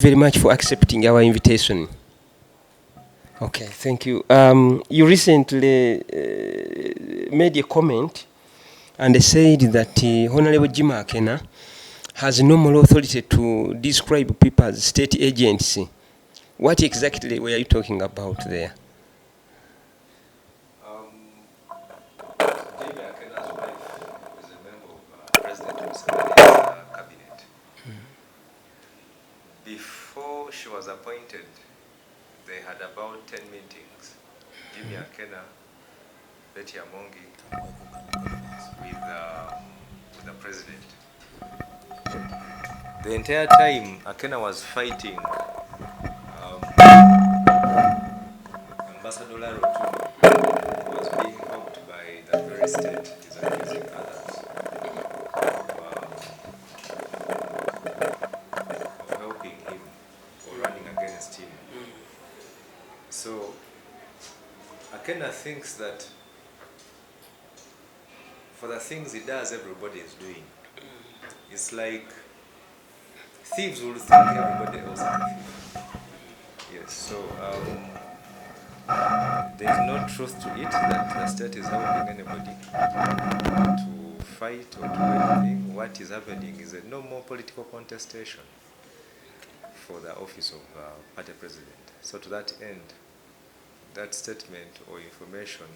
Very much for accepting our invitation. Okay, thank you. You recently made a comment and said that Honorable Jim Akenna has no moral authority to describe people as state agents. What exactly were you talking about there? Jim Akenna's wife is a member of President Museveni's cabinet. Before she was appointed, they had about 10 meetings. Jimmy Akenna, Betty Amongi, with the president. The entire time, Akenna was fighting Ambassador Laro who was being helped by the very state he's accusing others of helping him or running against him. So Akenna thinks that for the things he does, everybody is doing. It's like thieves will think everybody else is a thief. Yes, so there's no truth to it that the state is helping anybody to fight or do anything. What is happening is a normal political contestation for the office of party president. So to that end, that statement or information,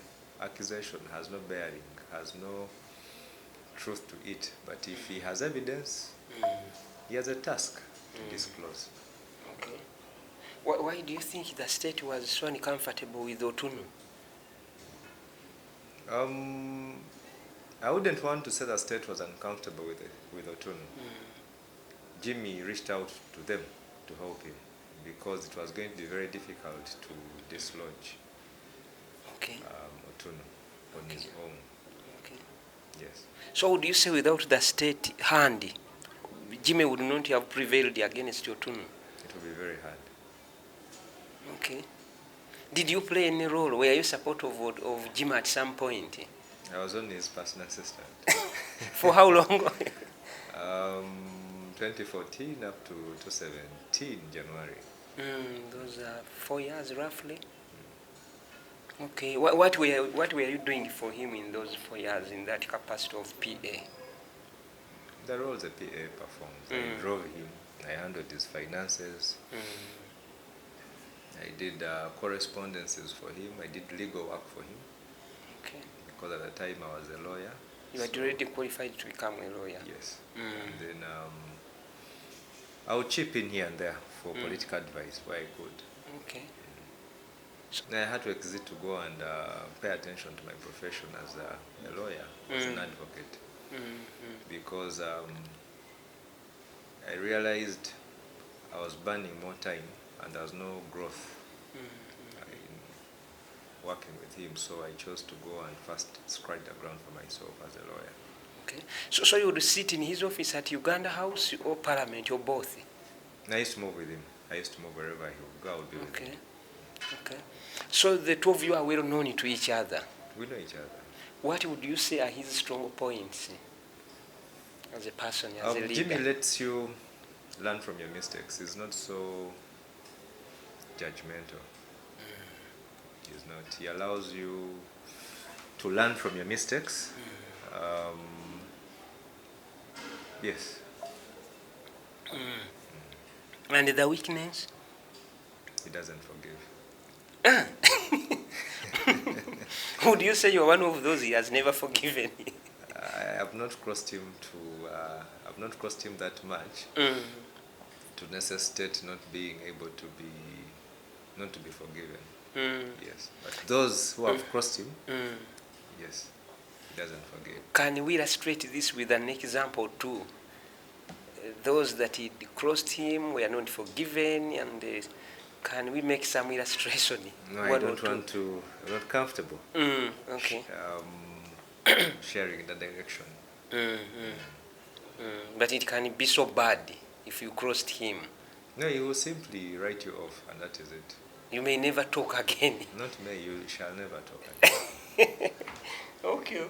accusation has no bearing, has no truth to it. But if he has evidence, he has a task to disclose. Okay. Why do you think the state was so uncomfortable with Otunu? I wouldn't want to say the state was uncomfortable with Otunu. Jimmy reached out to them to help him because it was going to be very difficult to dislodge Otunu on his own. Okay. Yes. So would you say without the state hand, Jimmy would not have prevailed against Otunu? It would be very hard. Okay. Did you play any role? Were you supportive of Jim at some point? I was only his personal assistant. For how long? 2014 up to 2017 January. Those are 4 years roughly. Okay. What were you doing for him in those 4 years in that capacity of PA? The roles a PA performs. I drove him. I handled his finances. I did correspondences for him. I did legal work for him. Okay. Because at the time I was a lawyer. You were already qualified to become a lawyer. Yes. And then I would chip in here and there for political advice where I could. Okay. I had to exit to go and pay attention to my profession as a lawyer, as an advocate. Because I realized I was burning more time and there was no growth in working with him, so I chose to go and first scratch the ground for myself as a lawyer. Okay. So you would sit in his office at Uganda House or Parliament or both? I used to move with him. I used to move wherever he would go, I would be with him. Okay. So the two of you are well known to each other. We know each other. What would you say are his strong points as a person, as a leader? Jimmy lets you learn from your mistakes. He's not so judgmental. He's not. He allows you to learn from your mistakes. Yes. And the weakness? He doesn't forgive. Would you say you're one of those he has never forgiven? I have not crossed him I've not crossed him that much to necessitate not being able to not to be forgiven. Yes, but those who have crossed him, yes, he doesn't forgive. Can we illustrate this with an example too? Those that he crossed him were not forgiven, and can we make some illustration? No, I don't want to. I'm not comfortable. Okay. Sharing in that direction. But it can be so bad if you crossed him. No, he will simply write you off, and that is it. You may never talk again. Not me. You shall never talk again. Okay.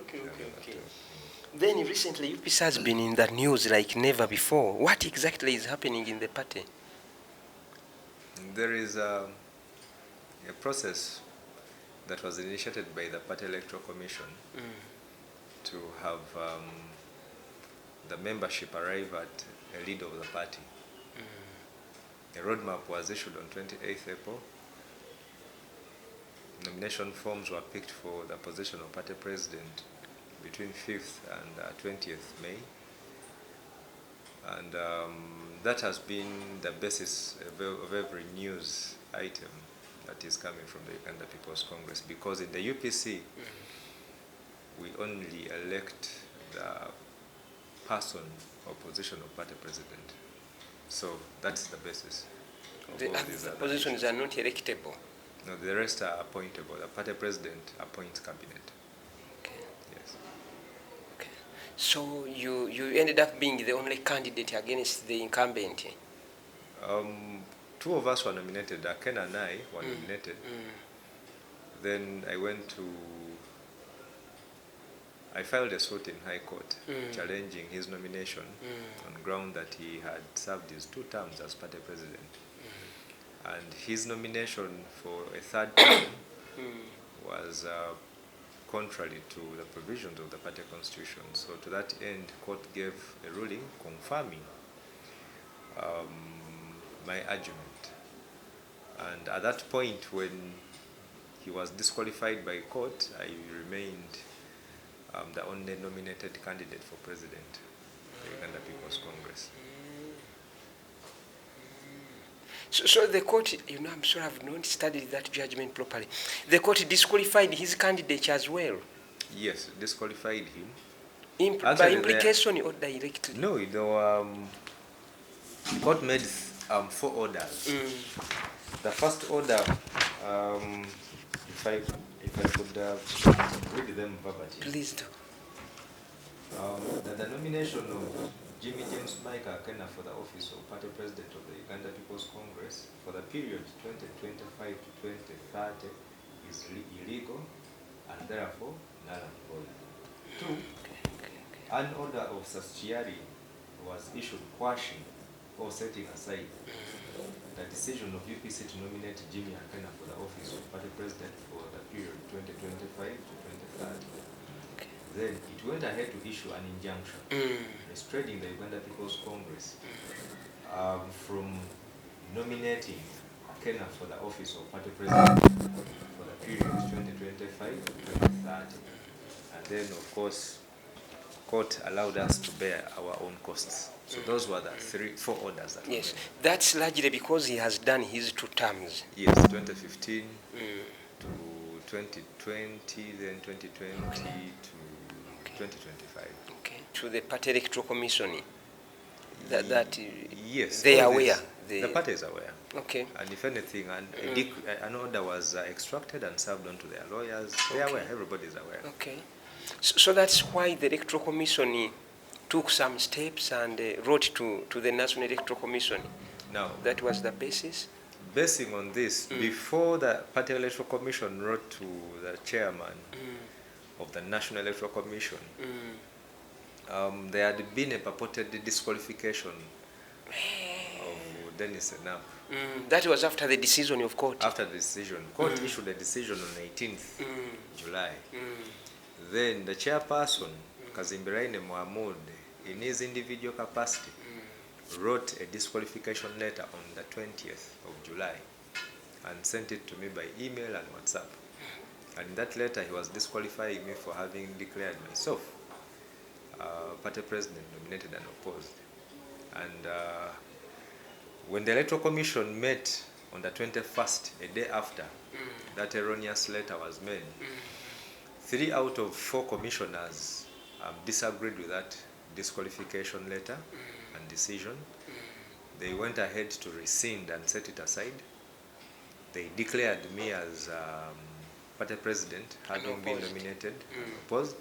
Then recently UPC has been in the news like never before. What exactly is happening in the party? There is a process that was initiated by the Party Electoral Commission to have the membership arrive at a leader of the party. A roadmap was issued on 28th April. Nomination forms were picked for the position of party president between 5th and 20th May. And that has been the basis of every news item that is coming from the Uganda People's Congress, because in the UPC, we only elect the person or position of party president. So that's the basis. The positions are not electable. No, the rest are appointable. The party president appoints cabinet. Okay. Yes. Okay. So you ended up being the only candidate against the incumbent. Two of us were nominated. Akenna and I were nominated. Then I filed a suit in High Court challenging his nomination on ground that he had served his 2 terms as party president. And his nomination for a 3rd term was contrary to the provisions of the party constitution. So to that end, court gave a ruling confirming my argument. And at that point, when he was disqualified by court, I remained the only nominated candidate for president of the Uganda People's Congress. So the court, I'm sorry, I've not studied that judgment properly. The court disqualified his candidate as well? Yes, disqualified him. By implication or directly? No, the court made 4 orders. The first order, if I could read them verbatim. Please do. That the nomination of Jim Akenna for the office of party president of the Uganda People's Congress for the period 2025 to 2030 is illegal and therefore null and void. 2. An order of certiorari was issued quashing or setting aside the decision of UPC to nominate Jim Akenna for the office of party president for the period 2025 to 2030. Then it went ahead to issue an injunction restraining the Uganda People's Congress from nominating Akenna for the office of party president for the period 2025 to 2030. And then, of course, court allowed us to bear our own costs. So those were the 4 orders that yes, that's largely because he has done his 2 terms. Yes, 2015 to 2020, then 2020 to 2025. Okay. To the Party Electoral Commission. Yes. They are aware. The party is aware. Okay. And if anything, an order was extracted and served on to their lawyers. They are aware. Everybody is aware. Okay. So that's why the Electoral Commission took some steps and wrote to the National Electoral Commission. Now, that was the basis? Basing on this, before the Party Electoral Commission wrote to the chairman of the National Electoral Commission, there had been a purported disqualification of Dennis Enap. That was after the decision of court? After the decision. Court issued a decision on 18th July. Then the chairperson, Kazimbiraine Mohamud, in his individual capacity, wrote a disqualification letter on the 20th of July and sent it to me by email and WhatsApp. And in that letter, he was disqualifying me for having declared myself party president nominated and opposed. And when the Electoral Commission met on the 21st, a day after that erroneous letter was made, 3 out of 4 commissioners disagreed with that disqualification letter and decision. They went ahead to rescind and set it aside. They declared me as party president, having been nominated and opposed.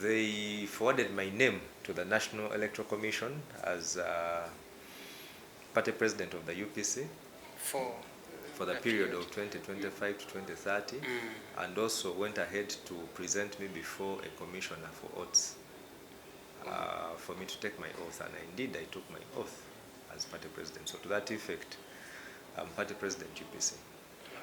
They forwarded my name to the National Electoral Commission as party president of the UPC for the period of 2025 to 2030, and also went ahead to present me before a commissioner for oaths for me to take my oath, and indeed I took my oath as party president. So to that effect, I'm party president UPC.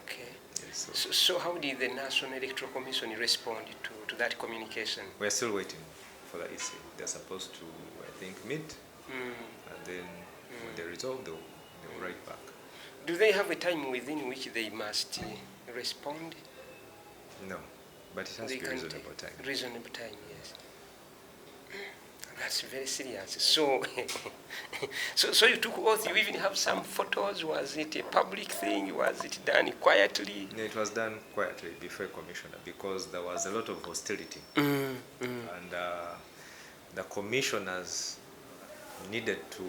Okay. Yes, So how did the National Electoral Commission respond to that communication? we're still waiting for the EC. They're supposed to, I think, meet, and then when they resolve, they'll write back. Do they have a time within which they must respond? No, but it has to be reasonable time. Reasonable time, yes. That's very serious. So, so you took oath. You even have some photos. Was it a public thing? Was it done quietly? No, it was done quietly before a commissioner because there was a lot of hostility, and the commissioners needed to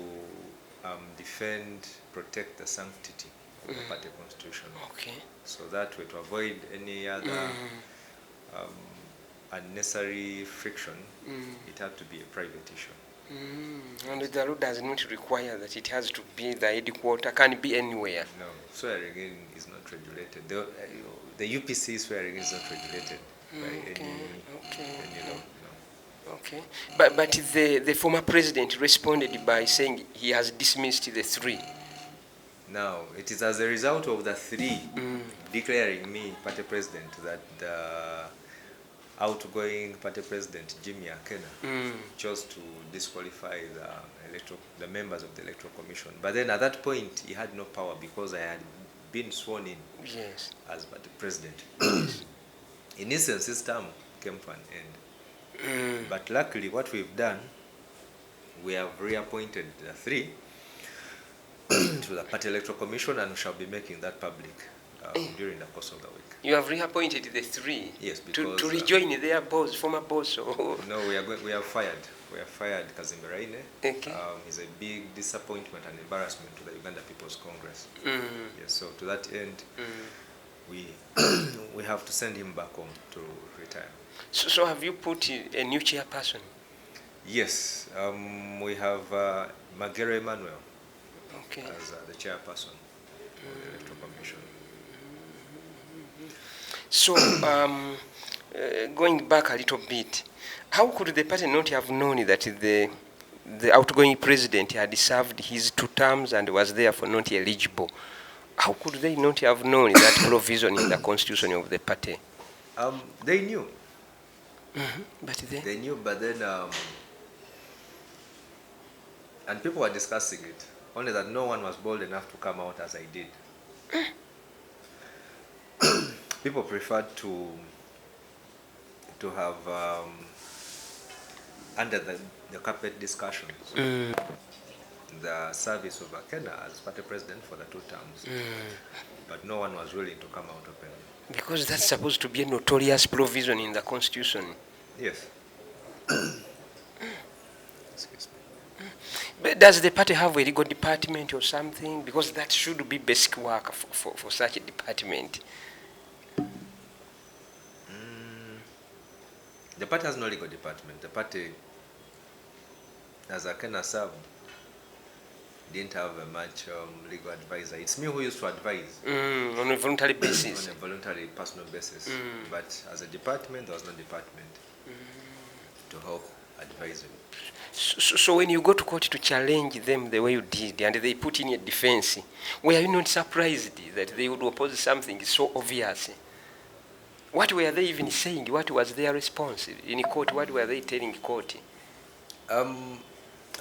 defend, protect the sanctity of the party constitution. Okay. So that way, to avoid any other unnecessary friction, it had to be a private issue. And the law does not require that it has to be the headquarter, can be anywhere. No, swearing-in is not regulated. The UPC swearing is not regulated by any law. No. Okay. But the former president responded by saying he has dismissed the three. Now, it is as a result of the three declaring me party president that the outgoing party president, Jim Akenna, chose to disqualify the members of the Electoral Commission. But then at that point, he had no power because I had been sworn in as party president. In essence, his term came to an end. But luckily, what we've done, we have reappointed the three to the Party Electoral Commission, and we shall be making that public during the course of the week. You have reappointed the three? Yes, because to rejoin their boss, former boss? Or? No, we have fired. We have fired Kazimbe Raine. Okay. He's a big disappointment and embarrassment to the Uganda People's Congress. Yes, so to that end, we we have to send him back home to retire. So have you put a new chairperson? Yes, we have Magere Emmanuel as the chairperson of the Electoral Commission. So, going back a little bit, how could the party not have known that the outgoing president had served his 2 terms and was therefore not eligible? How could they not have known that provision in the constitution of the party? They knew. But they knew, but then, and people were discussing it, only that no one was bold enough to come out as I did. People preferred to have under the carpet discussions the service of Akenna as party president for the 2 terms, but no one was willing to come out openly. Because that's supposed to be a notorious provision in the constitution. Yes. But does the party have a legal department or something? Because that should be basic work for such a department. The party has no legal department. The party, as Akenna served, didn't have a much legal advisor. It's me who used to advise. On a voluntary basis. On a voluntary personal basis. But as a department, there was no department to help advise him. So when you go to court to challenge them the way you did, and they put in a defense, were you not surprised that they would oppose something so obvious? What were they even saying? What was their response in court? What were they telling court?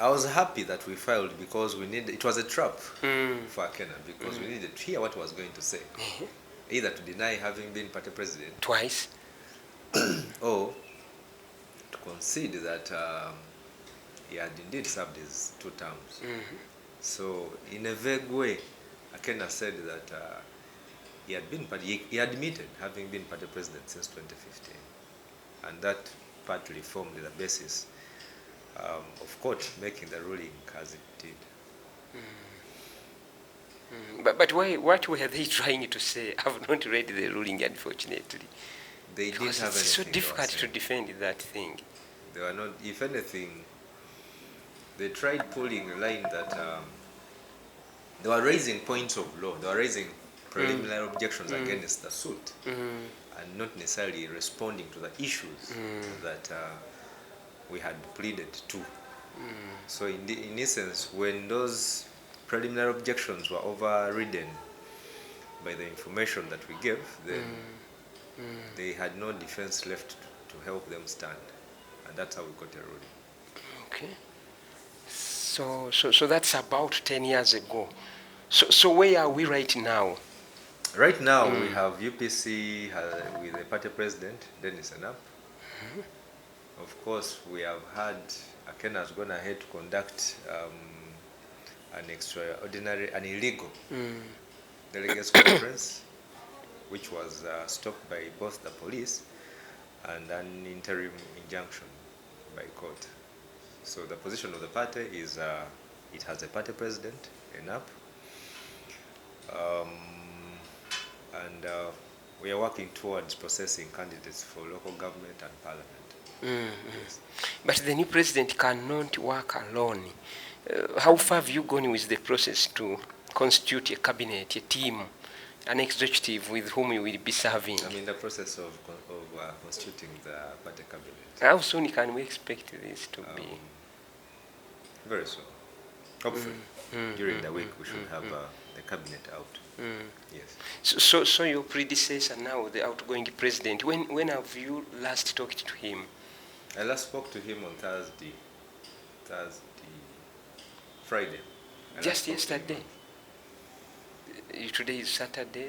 I was happy that we filed because it was a trap for Akenna because we needed to hear what he was going to say. Either to deny having been party president twice or to concede that he had indeed served his 2 terms. So in a vague way, Akenna said that he admitted having been party president since 2015, and that partly formed the basis of court making the ruling as it did. But what were they trying to say? I've not read the ruling, unfortunately. They didn't have anything. It's so difficult to defend that thing. They were not, if anything, they tried pulling a line that they were raising points of law. They were raising preliminary objections against the suit and not necessarily responding to the issues that we had pleaded to. So in essence, when those preliminary objections were overridden by the information that we gave, then they had no defense left to help them stand. And that's how we got a ruling. Okay. So that's about 10 years ago. So where are we right now? Right now, we have UPC with the party president, Dennis Enap. Of course, we have had Akenna has gone ahead to conduct an illegal delegates conference, which was stopped by both the police and an interim injunction by court. So the position of the party is it has a party president, Enap, and we are working towards processing candidates for local government and parliament. Yes. But the new president cannot work alone. How far have you gone with the process to constitute a cabinet, a team, an executive with whom you will be serving? I'm in the process of constituting the party cabinet. How soon can we expect this to be? Very soon. Hopefully, during the week we should have the cabinet out. Yes. So your predecessor now, the outgoing president, when have you last talked to him? I last spoke to him on Friday. Just yesterday? Today is Saturday.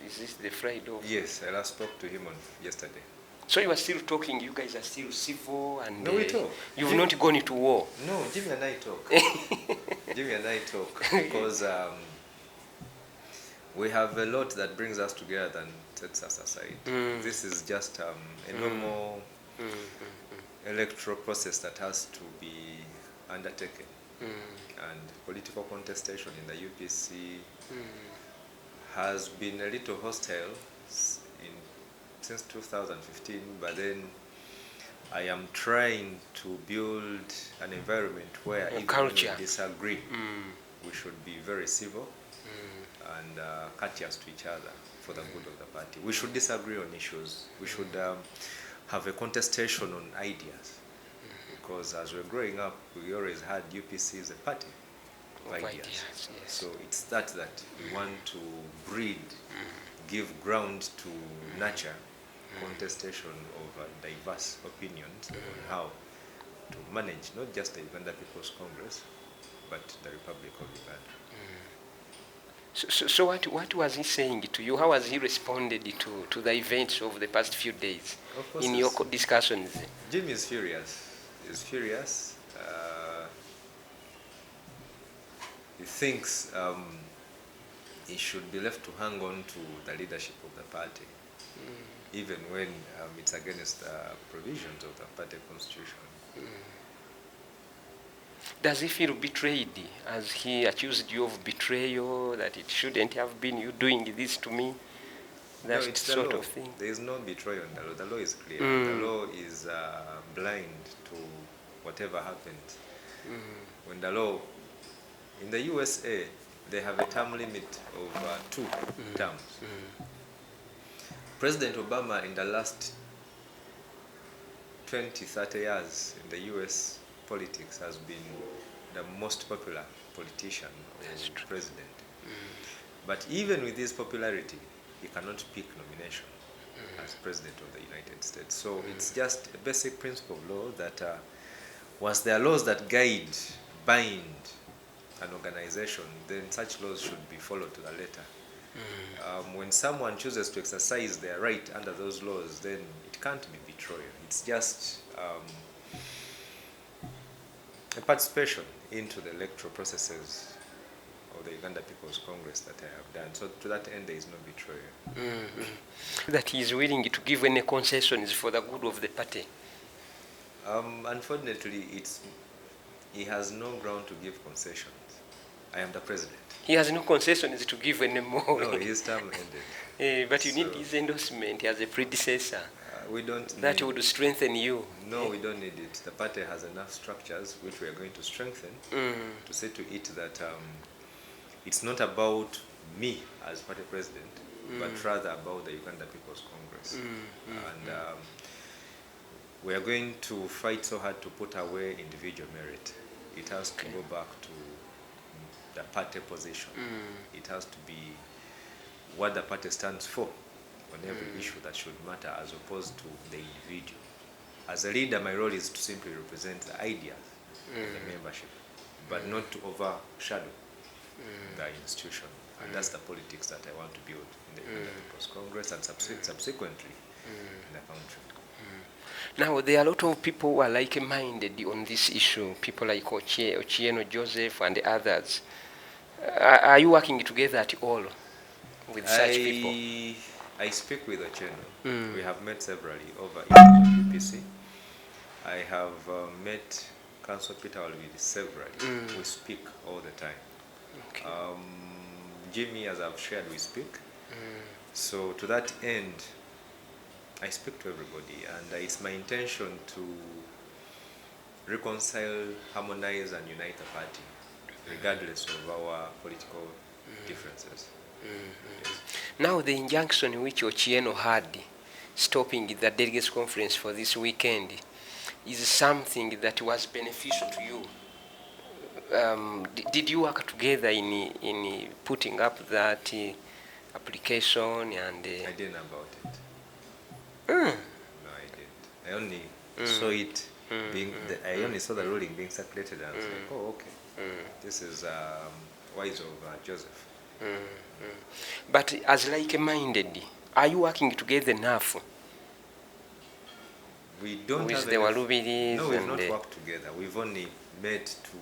Is this the Friday? Yes, I last spoke to him on yesterday. So you are still talking, you guys are still civil and... No, we talk. You've not gone into war? No, Jimmy and I talk. Jimmy and I talk because we have a lot that brings us together and sets us aside. This is just a normal electoral process that has to be undertaken. And political contestation in the UPC has been a little hostile since 2015, but then I am trying to build an environment where even when we disagree, we should be very civil and courteous to each other for the good of the party. We should disagree on issues. We should have a contestation on ideas. Because as we're growing up, we always had UPC as a party of ideas. Yes. So it's that we want to breed, give ground to nurture contestation of diverse opinions on how to manage not just the Uganda People's Congress, but the Republic of Uganda. So what was he saying to you? How has he responded to the events of the past few days in your discussions? Jim is furious. He's furious. He thinks he should be left to hang on to the leadership of the party, even when it's against the provisions of the party constitution. Does he feel betrayed? Has he accused you of betrayal, that it shouldn't have been you doing this to me? That no, it's sort the law. of thing. There is no betrayal in the law. The law is clear. The law is blind to whatever happens. When the law, in the USA, they have a term limit of 2 terms. President Obama, in the last 20, 30 years in the US politics, has been the most popular politician or president. But even with his popularity, he cannot pick nomination as president of the United States. So it's just a basic principle of law that once there are laws that guide, bind an organization, then such laws should be followed to the letter. When someone chooses to exercise their right under those laws, then it can't be betrayal. It's just a participation into the electoral processes of the Uganda People's Congress that I have done. So to that end, there is no betrayal. That he is willing to give any concessions for the good of the party? Unfortunately, he has no ground to give concessions. I am the president. He has no concessions to give anymore. No, his term ended. But you need his endorsement as a predecessor. We don't that would strengthen you. No, we don't need it. The party has enough structures which we are going to strengthen to say to it that it's not about me as party president, but rather about the Uganda People's Congress. And we are going to fight so hard to put away individual merit. It has to go back to the party position. It has to be what the party stands for on every issue that should matter, as opposed to the individual. As a leader, my role is to simply represent the ideas of the membership, but not to overshadow the institution. And that's the politics that I want to build in the Uganda People's Congress and subsequently in the country. Now, there are a lot of people who are like-minded on this issue, people like Ochieno Joseph and the others. Are you working together at all with such people? I speak with Ochieno. We have met severally over UPC. I have met Councillor Peter Olvidi severally. We speak all the time. Okay. Jimmy, as I've shared, we speak. So to that end, I speak to everybody, and it's my intention to reconcile, harmonize, and unite the party, regardless of our political differences. Yes. Now, the injunction which Ochieno had, stopping the delegates conference for this weekend, is something that was beneficial to you. Did you work together in putting up that application? And I didn't know about it. No, I didn't. I only saw it being. I only saw the ruling being circulated, and I was like, "Oh, okay, this is wise of Joseph." But as like-minded, are you working together enough? We don't with have the Walubidis. No, we've not worked together. We've only met to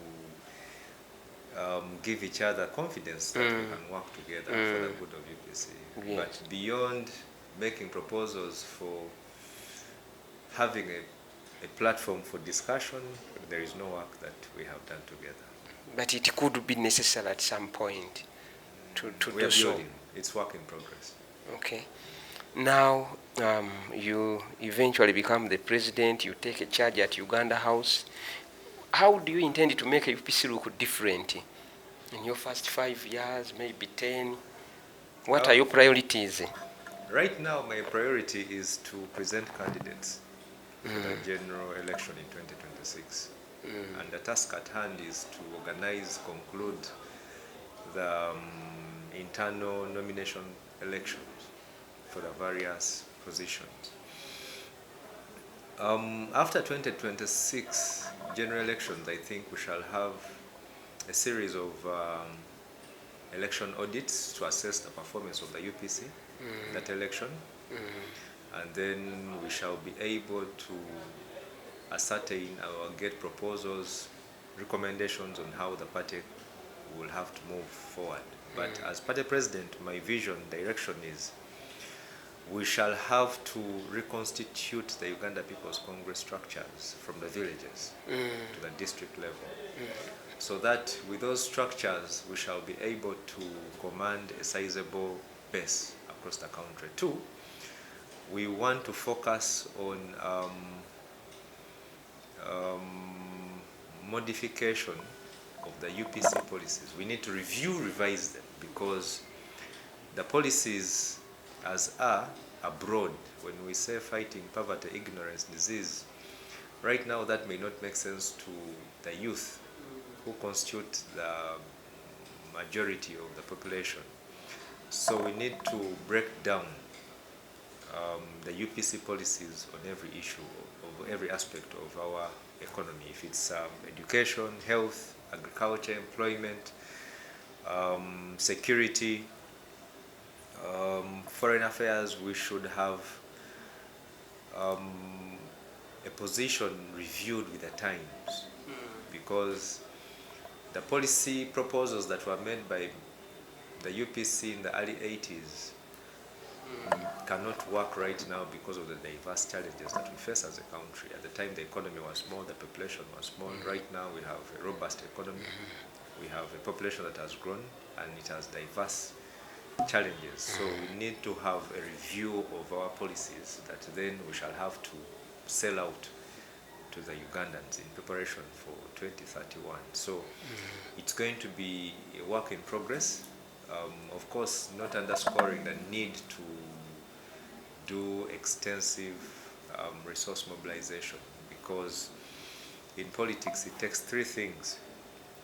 give each other confidence that we can work together for the good of UPC. Yes. But beyond making proposals for having a platform for discussion, there is no work that we have done together. But it could be necessary at some point to we do are so. building. It's work in progress. Okay. Now, you eventually become the president, you take a charge at Uganda House. How do you intend to make a UPC look different in your first 5 years, maybe 10? What are your priorities? Right now, my priority is to present candidates for the general election in 2026. And the task at hand is to organize, conclude the internal nomination elections for the various positions. After 2026 general elections, I think we shall have a series of election audits to assess the performance of the UPC in that election. And then we shall be able to ascertain or get proposals, recommendations on how the party will have to move forward. But as party president, my vision, direction is we shall have to reconstitute the Uganda People's Congress structures from the villages to the district level. So that with those structures, we shall be able to command a sizable base across the country. Two, we want to focus on modification of the UPC policies. We need to revise them, because the policies as are abroad, when we say fighting poverty, ignorance, disease, right now that may not make sense to the youth who constitute the majority of the population. So we need to break down the UPC policies on every issue, of every aspect of our economy. If it's education, health, agriculture, employment, security, foreign affairs, we should have a position reviewed with the times, because the policy proposals that were made by the UPC in the early 80s cannot work right now because of the diverse challenges that we face as a country. At the time, the economy was small, the population was small. Right now, we have a robust economy. We have a population that has grown, and it has diverse challenges. So we need to have a review of our policies that then we shall have to sell out to the Ugandans in preparation for 2031. So it's going to be a work in progress. Of course, not underscoring the need to do extensive resource mobilization, because in politics it takes three things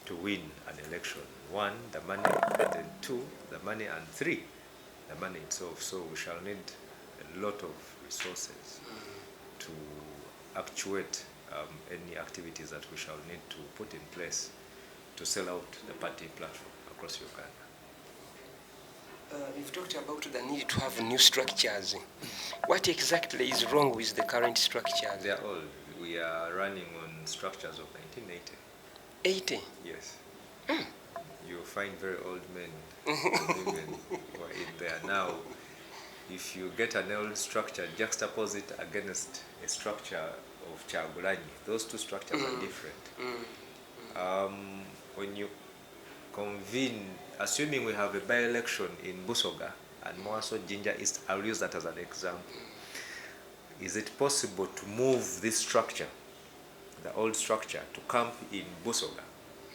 to win an election. One, the money, and then two, the money, and three, the money itself. So we shall need a lot of resources to actuate any activities that we shall need to put in place to sell out the party platform across Uganda. You've talked about the need to have new structures. What exactly is wrong with the current structures? They are old. We are running on structures of 1980. 80? Yes. You'll find very old men and women who are in there now. If you get an old structure, juxtapose it against a structure of Chagulanyi. Those two structures are different. When you convene, assuming we have a by-election in Busoga and Mwaso Jinja East, I'll use that as an example. Is it possible to move this structure, the old structure, to camp in Busoga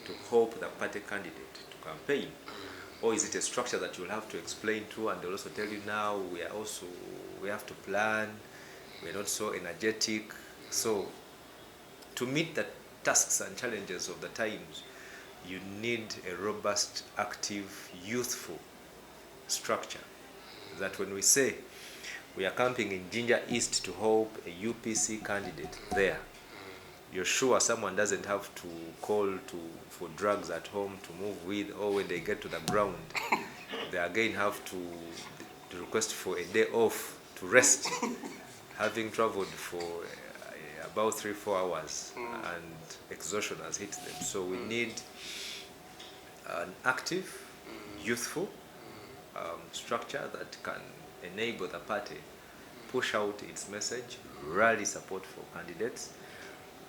to help the party candidate to campaign? Or is it a structure that you'll have to explain to, and they'll also tell you now we have to plan, we're not so energetic. So to meet the tasks and challenges of the times, you need a robust, active, youthful structure that when we say we are camping in Jinja East to help a UPC candidate there, you're sure someone doesn't have to call for drugs at home to move with, or when they get to the ground, they again have to request for a day off to rest, having traveled for about 3-4 hours and exhaustion has hit them. So we need an active, youthful structure that can enable the party push out its message, rally support for candidates,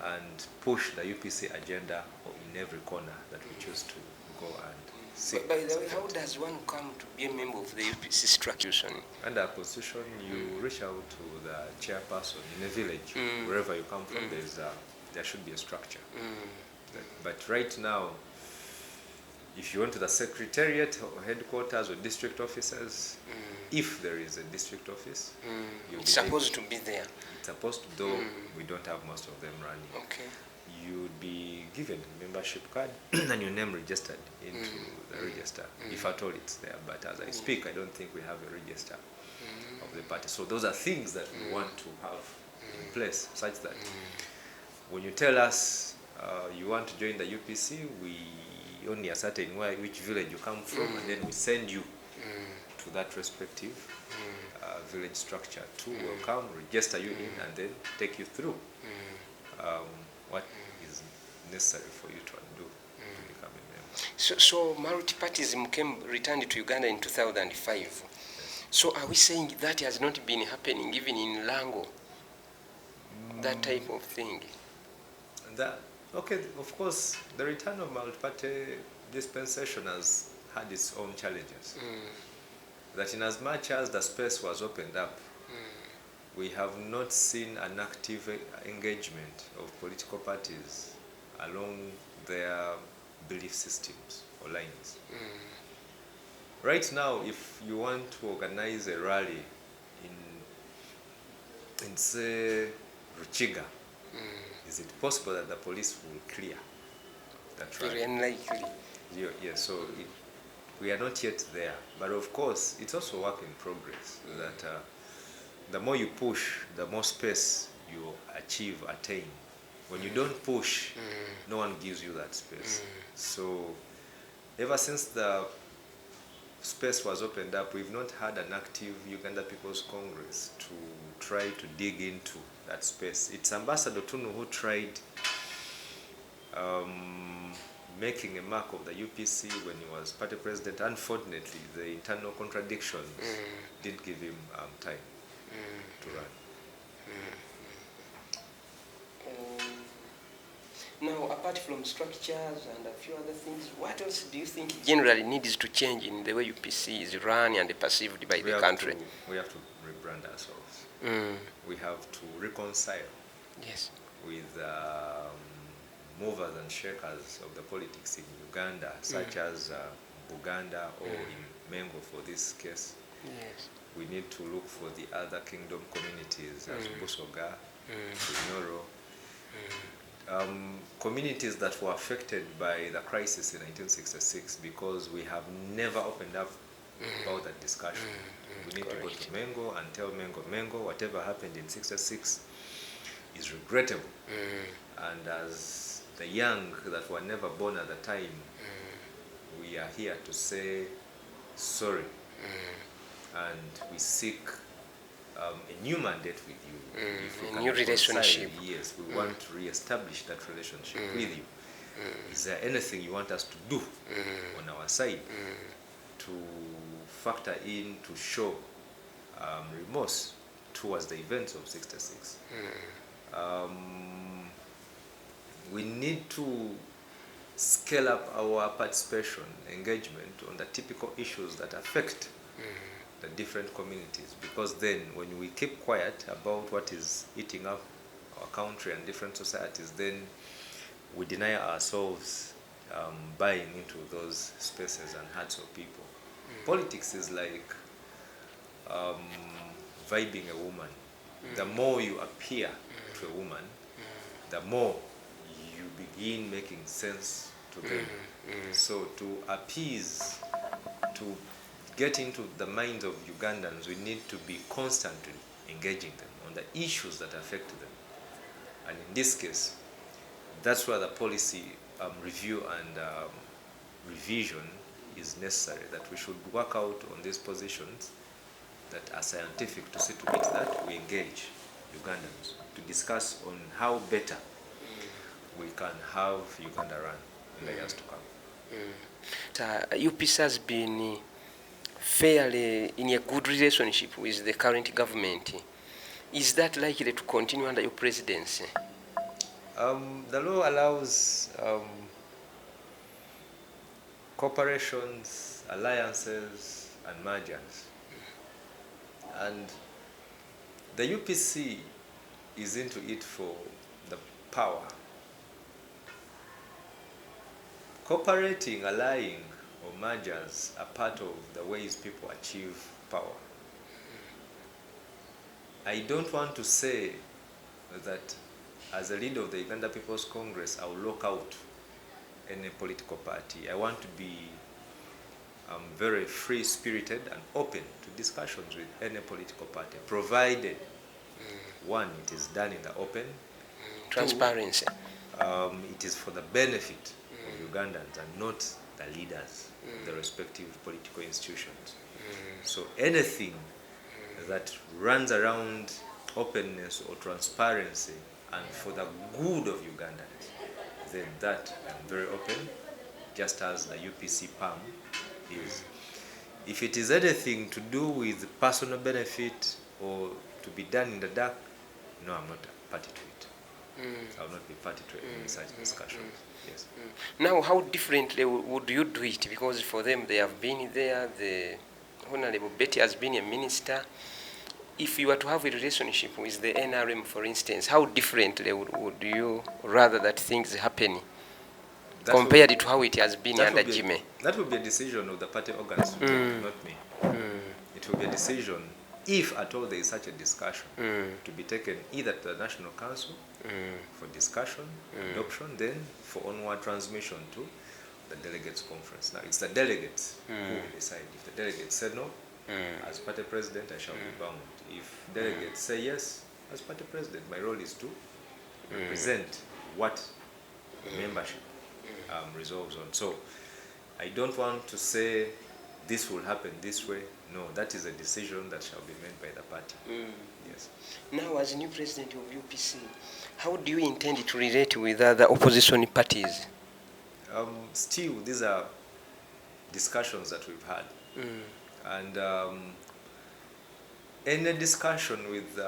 and push the UPC agenda in every corner that we choose to go and see. By the way, how does one come to be a member of the UPC structure? Under our constitution, you reach out to the chairperson in a village, wherever you come from. There should be a structure. But right now, if you went to the secretariat or headquarters or district offices, if there is a district office, it's supposed to be there. It's supposed to, though we don't have most of them running. Okay. You would be given a membership card and your name registered into the register, if at all it's there. But as I speak, I don't think we have a register of the party. So those are things that we want to have in place, such that when you tell us you want to join the UPC, we only ascertain which village you come from, and then we send you to that respective village structure to welcome, register you in, and then take you through what is necessary for you to do to become a member. So multi-partyism returned to Uganda in 2005. Yes. So are we saying that has not been happening even in Lango? That type of thing? Okay, of course, the return of multi-party dispensation has had its own challenges. That in as much as the space was opened up, we have not seen an active engagement of political parties along their belief systems or lines. Right now, if you want to organize a rally in say, Ruchiga, is it possible that the police will clear that rally? Very unlikely. Yeah, so we are not yet there. But of course, it's also work in progress. That the more you push, the more space you attain. When you don't push, no one gives you that space. So ever since the space was opened up, we've not had an active Uganda People's Congress to try to dig into that space. It's Ambassador Tunu who tried making a mark of the UPC when he was party president. Unfortunately, the internal contradictions didn't give him time to run. Now, apart from structures and a few other things, what else do you think generally needs to change in the way UPC is run and perceived by the country? We have to rebrand ourselves. We have to reconcile with movers and shakers of the politics in Uganda, such as Buganda or in Mengo for this case. We need to look for the other kingdom communities as Busoga, Bunyoro, communities that were affected by the crisis in 1966, because we have never opened up about that discussion. We need to go to Mengo and tell Mengo, whatever happened in 66 is regrettable. And as the young that were never born at the time, we are here to say sorry. And we seek a new mandate with you. If we A can new reconcile, relationship. yes, we want to re-establish that relationship with you. Is there anything you want us to do on our side to factor in, to show remorse towards the events of 66? We need to scale up our participation, engagement on the typical issues that affect the different communities, because then when we keep quiet about what is eating up our country and different societies, then we deny ourselves buying into those spaces and hearts of people. Politics is like vibing a woman. The more you appear to a woman, the more you begin making sense to them. So to appease, to get into the minds of Ugandans, we need to be constantly engaging them on the issues that affect them. And in this case, that's where the policy review and revision is necessary, that we should work out on these positions that are scientific, to see to it that we engage Ugandans to discuss on how better we can have Uganda run in the years to come. UPC has been fairly in a good relationship with the current government. Is that likely to continue under your presidency? The law allows corporations, alliances, and mergers. And the UPC is into it for the power. Cooperating, allying, or mergers are part of the ways people achieve power. I don't want to say that as a leader of the Uganda People's Congress, I will lock out any political party. I want to be very free-spirited and open to discussions with any political party, provided, one, it is done in the open. Transparency. Two, it is for the benefit of Ugandans and not the leaders of the respective political institutions. So anything that runs around openness or transparency and for the good of Ugandans, then that I'm very open, just as the UPC PAM is. If it is anything to do with personal benefit or to be done in the dark, no, I'm not a party to it. I will not be party to any such discussions. Yes. Now, how differently would you do it? Because for them, they have been there. The Honorable Betty has been a minister. If you were to have a relationship with the NRM, for instance, how differently would you rather that things happen compared to how it has been under Jimmy? That would be a decision of the party organs to take, not me. It will be a decision, if at all there is such a discussion, to be taken either to the National Council for discussion, adoption, then for onward transmission to the delegates conference. Now it's the delegates who will decide. If the delegates say no, as party president, I shall be bound. If delegates say yes, as party president, my role is to represent what membership resolves on. So I don't want to say this will happen this way. No, that is a decision that shall be made by the party. Yes. Now, as new president of UPC, how do you intend to relate with other opposition parties? Still, these are discussions that we've had. And any discussion with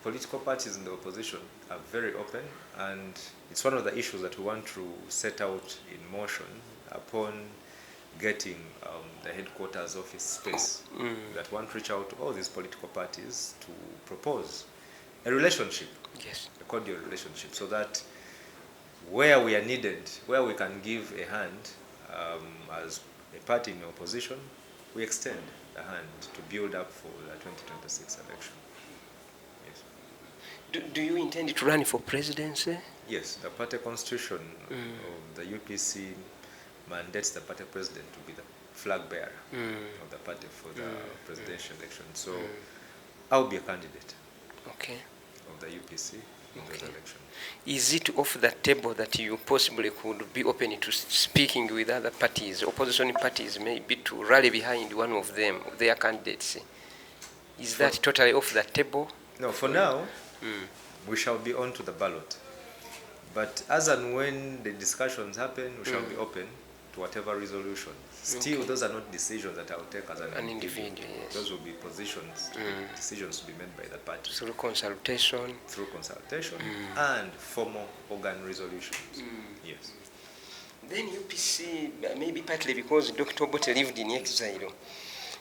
political parties in the opposition are very open, and it's one of the issues that we want to set out in motion upon getting the headquarters office space. That want to reach out to all these political parties to propose a relationship, yes, a cordial relationship, so that where we are needed, where we can give a hand as a party in opposition, we extend the hand to build up for the 2026 election. Yes. Do you intend to run for presidency? Yes, the party constitution of the UPC mandates the party president to be the flag bearer of the party for the presidential election. So I'll be a candidate Okay. of the UPC in those elections. Is it off the table that you possibly could be open to speaking with other parties, opposition parties, maybe to rally behind one of them, their candidates? Is that totally off the table? No, for now, we shall be on to the ballot. But as and when the discussions happen, we shall be open to whatever resolution. Still, those are not decisions that I'll take as an individual. Yes. Those will be positions, decisions to be made by the party. Through consultation. Through consultation and formal organ resolutions. Yes. Then UPC, maybe partly because Dr. Obote lived in exile,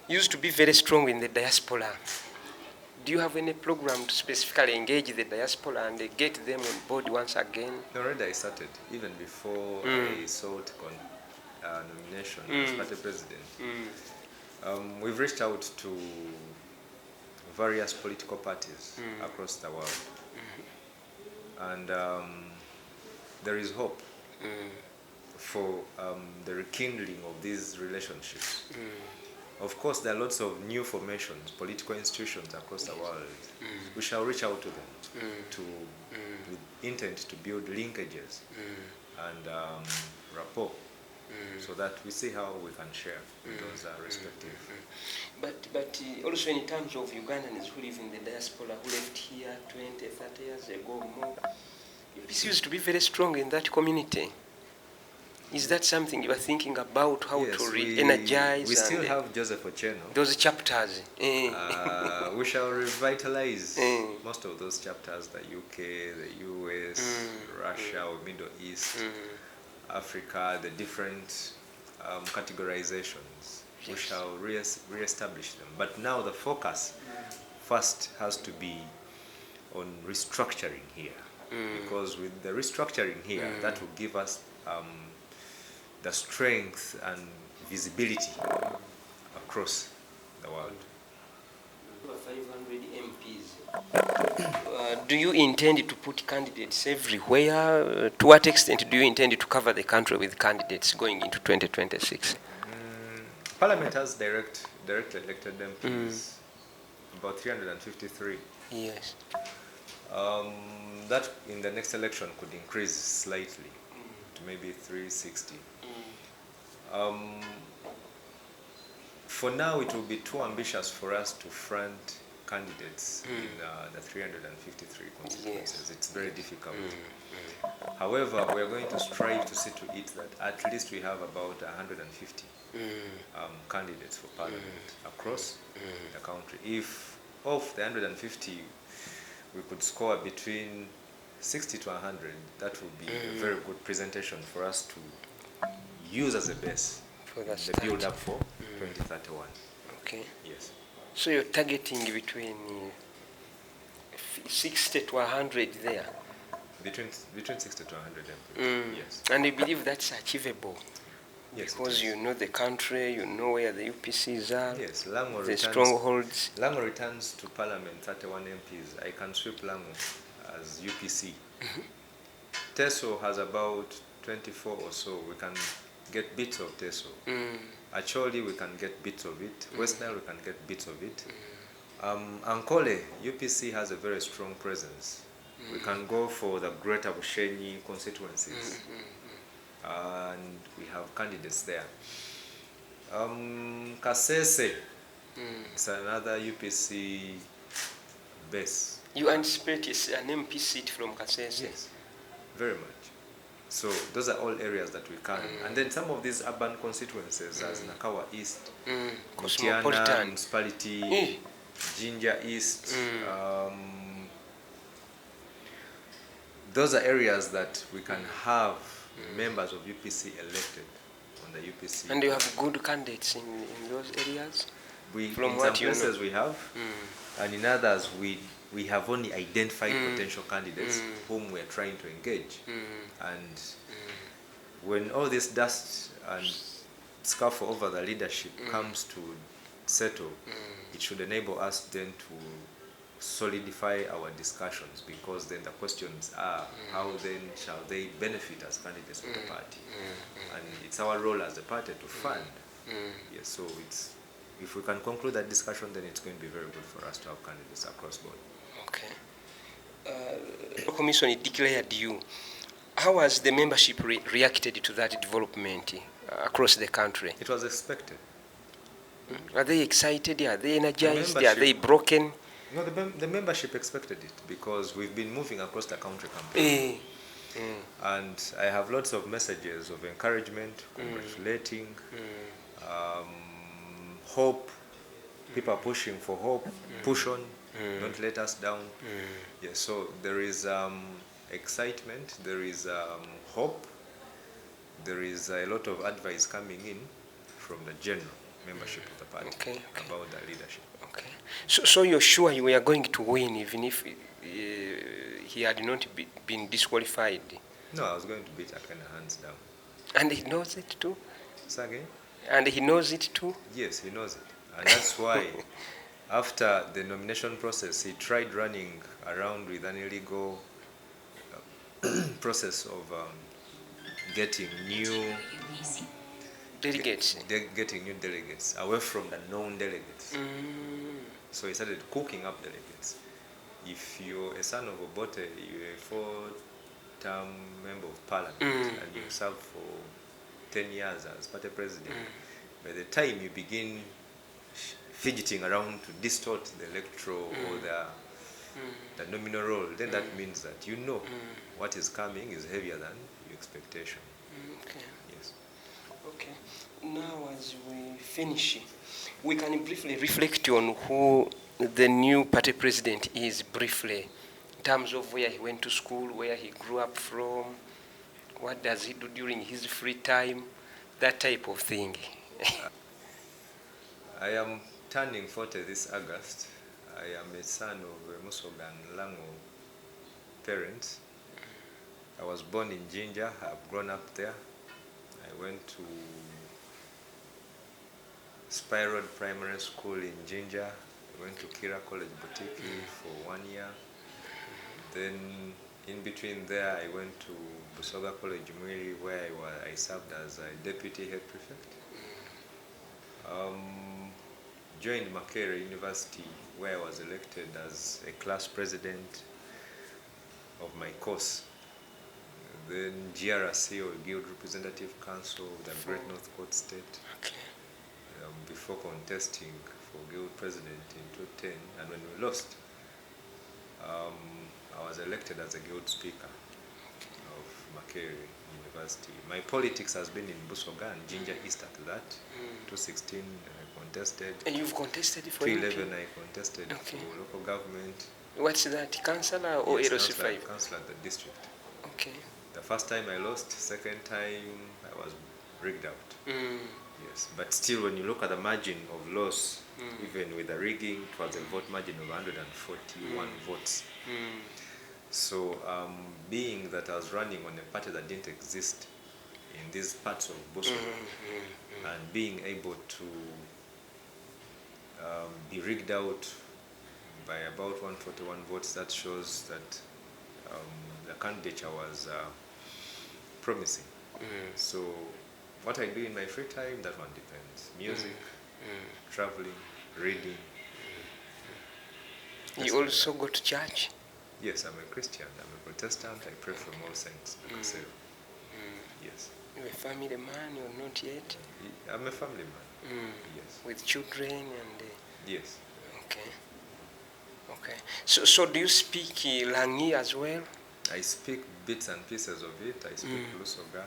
used to be very strong in the diaspora. Do you have any program to specifically engage the diaspora and get them on board once again? Already I started, even before I sought nomination as party president. We've reached out to various political parties across the world. And there is hope for the rekindling of these relationships. Of course, there are lots of new formations, political institutions across the world. We shall reach out to them with intent to build linkages and rapport so that we see how we can share with those respective. But also in terms of Ugandans who live in the diaspora, who left here 20, 30 years ago more, UPC used to be very strong in that community. Is that something you are thinking about, how to re-energize? We still have Joseph Ocheno. Those chapters. We shall revitalize most of those chapters, the UK, the US, Russia or Middle East, Africa, the different categorizations. Yes. We shall re-establish them. But now the focus first has to be on restructuring here. Because with the restructuring here, that will give us the strength and visibility across the world. 500 MPs. Do you intend to put candidates everywhere? To what extent do you intend to cover the country with candidates going into 2026? Parliament has directly elected MPs, about 353. Yes. That in the next election could increase slightly to maybe 360. For now, it will be too ambitious for us to front candidates in the 353 constituencies. Yes. It's very difficult. However, we are going to strive to see to it that at least we have about 150 candidates for parliament across the country. If of the 150, we could score between 60 to 100, that would be a very good presentation for us to use as a base for the build-up for 2031. Okay. Yes. So you're targeting between 60 to 100 there? Between 60 to 100 yes. And you believe that's achievable? Yes. Because you know the country, you know where the UPCs are, yes, Lango the strongholds. Lango returns to Parliament 31 MPs. I can sweep Lango as UPC. Teso has about 24 or so. We can get bits of Teso. Acholi, we can get bits of it. West Nile, we can get bits of it. Ankole, UPC has a very strong presence. We can go for the greater Bushenyi constituencies. And we have candidates there. Kasese, it's another UPC base. You anticipate an MP seat from Kasese? Yes, very much. So those are all areas that we can. And then some of these urban constituencies, as Nakawa East, Mutiana Municipality, Jinja East, those are areas that we can have members of UPC elected on the UPC. And you have good candidates in those areas? From some places we have, and in others we have only identified potential candidates whom we are trying to engage. And when all this dust and scuffle over the leadership comes to settle, it should enable us then to solidify our discussions, because then the questions are how then shall they benefit as candidates of the party. And it's our role as the party to fund Yes, so it's, if we can conclude that discussion, then it's going to be very good for us to have candidates across board. Okay. The commission declared you. How has the membership reacted to that development across the country? It was expected. Are they excited? Are they energized? The Are they broken? No, the membership expected it because we've been moving across the country campaign. And I have lots of messages of encouragement, congratulating, hope. People are pushing for hope. Push on, don't let us down. Yes, so there is excitement, there is hope, there is a lot of advice coming in from the general membership of the party about the leadership. Okay. So you're sure you were going to win even if he had not been disqualified? No, I was going to beat Akenna hands down. And he knows it too? Say again? And he knows it too? Yes, he knows it. And that's why after the nomination process, he tried running around with an illegal process of getting new delegates. Getting new delegates away from the known delegates. So he started cooking up delegates. If you're a son of Obote, you're a four-term member of parliament, and you serve for 10 years as party president, by the time you begin fidgeting around to distort the electoral or the nominal roll, then that means that you know what is coming is heavier than your expectation. Okay. Yes. Okay. Now, as we finish, we can briefly reflect on who the new party president is, briefly, in terms of where he went to school, where he grew up from, what does he do during his free time, that type of thing. I am turning 40 this August. I am a son of Musoga and Lango parents. I was born in Jinja. I've grown up there. I went to Spy Road Primary School in Jinja. I went to Kira College Boutique for 1 year. Then in between there, I went to Busoga College Mwiri, where I served as a deputy head prefect. Joined Makerere University, where I was elected as a class president of my course. Then GRC, or Guild Representative Council of the Great North Coast State. Okay. Before contesting for Guild President in 2010, and when we lost, I was elected as a Guild Speaker of Makerere University. My politics has been in Busoga and Jinja East after that. 2016, I contested. And you've contested for 2011, I contested for local government. What's that, councillor or Yes, LC5? councillor at the district. Okay. The first time I lost, second time I was rigged out. Yes, but still when you look at the margin of loss, even with the rigging, it was a vote margin of 141 votes. So being that I was running on a party that didn't exist in these parts of Boston, and being able to be rigged out by about 141 votes, that shows that the candidature was promising. So what I do in my free time, that one depends. Music, traveling, reading. You also go to church? Yes, I'm a Christian. I'm a Protestant. I pray from all saints. Yes. You're a family man or not yet? I'm a family man. Yes. With children and... Yes. Okay. Okay. So do you speak Langi as well? I speak bits and pieces of it. I speak Lusoga.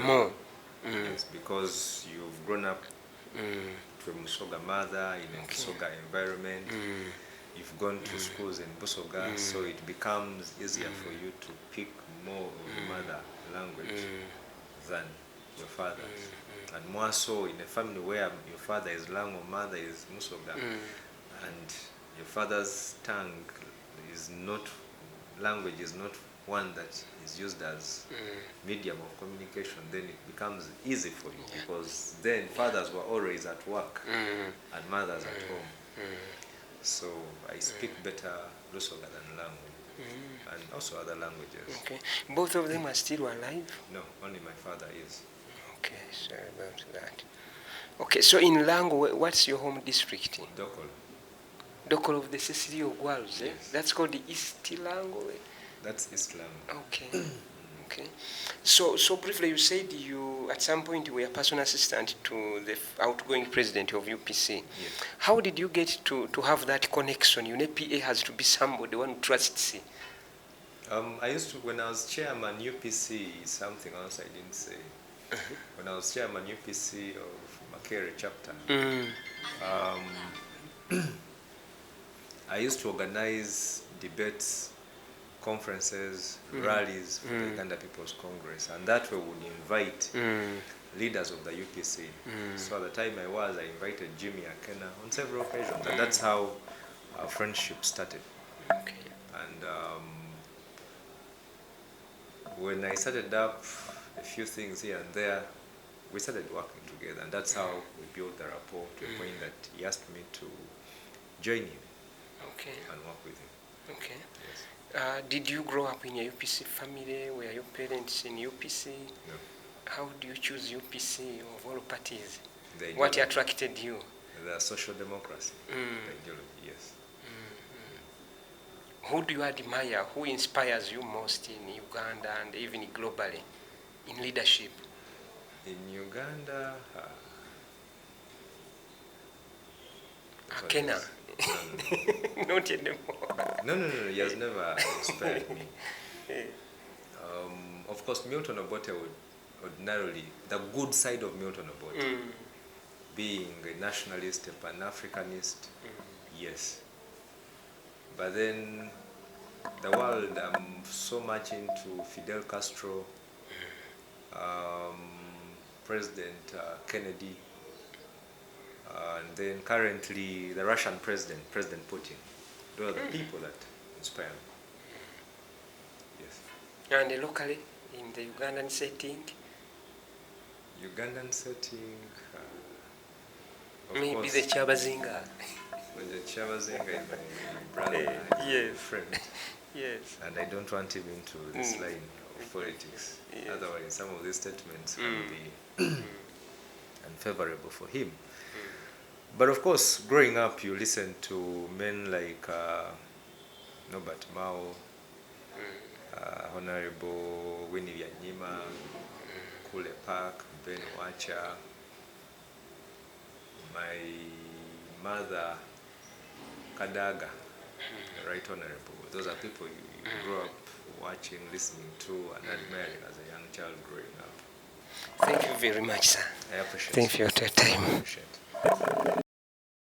More? Yes, because you've grown up to a Musoga mother in a Musoga environment. You've gone to schools in Busoga, so it becomes easier for you to pick more of the mother language than your father's. And more so in a family where your father is Lango, mother is Musoga, and your father's tongue is not, language is not one that is used as medium of communication, then it becomes easy for you, because then fathers were always at work and mothers at home. So I speak better Lusoga than Lango, and also other languages. Okay. Both of them are still alive? No, only my father is. Okay, sorry about that. Okay, so in Lango, what's your home district? Dokolo. Dokolo of the Cecily of Vows, eh? Yes. That's called the East Lango. Eh? That's East Lango. Okay. Okay. So briefly, you said you at some point were a personal assistant to the outgoing president of UPC. Yes. How did you get to have that connection? You know, PA has to be somebody one who trusts. I used to, when I was chairman UPC, something else I didn't say. When I was chairman UPC of Makere chapter, I used to organize debates, conferences, rallies for the Uganda People's Congress, and that way would invite leaders of the UPC. So at the time I invited Jim Akenna on several occasions, and that's how our friendship started. Okay. And when I started up a few things here and there, we started working together, and that's how we built the rapport to a point that he asked me to join him and work with him. Okay. Yes. Did you grow up in a UPC family? Were your parents in UPC? No. How do you choose UPC of all parties? What attracted you? The social democracy, the ideology, yes. Who do you admire? Who inspires you most in Uganda and even globally in leadership? In Uganda, Akenna. Not anymore. No, he has never inspired me. Of course, Milton Obote would ordinarily, the good side of Milton Obote, being a nationalist, a Pan-Africanist, yes. But then the world, I'm so much into Fidel Castro, President Kennedy, and then currently the Russian president, President Putin. Those are the people that inspire me. Yes. And locally, in the Ugandan setting? Ugandan setting, of Maybe course, the Chabazinga. Well, the Chabazinga is my brother, yes. friend. Yes. And I don't want him into this line of politics. Yes. Otherwise, some of these statements can be unfavorable for him. But of course, growing up, you listen to men like Norbert Mao, Honorable Winnie Byanyima, Kule Park, Ben Wacha, my mother, Kadaga, the Right Honorable. Those are people you grow up watching, listening to, and admiring as a young child growing up. Thank you very much, sir. I appreciate it. Thank you for your time. I appreciate it.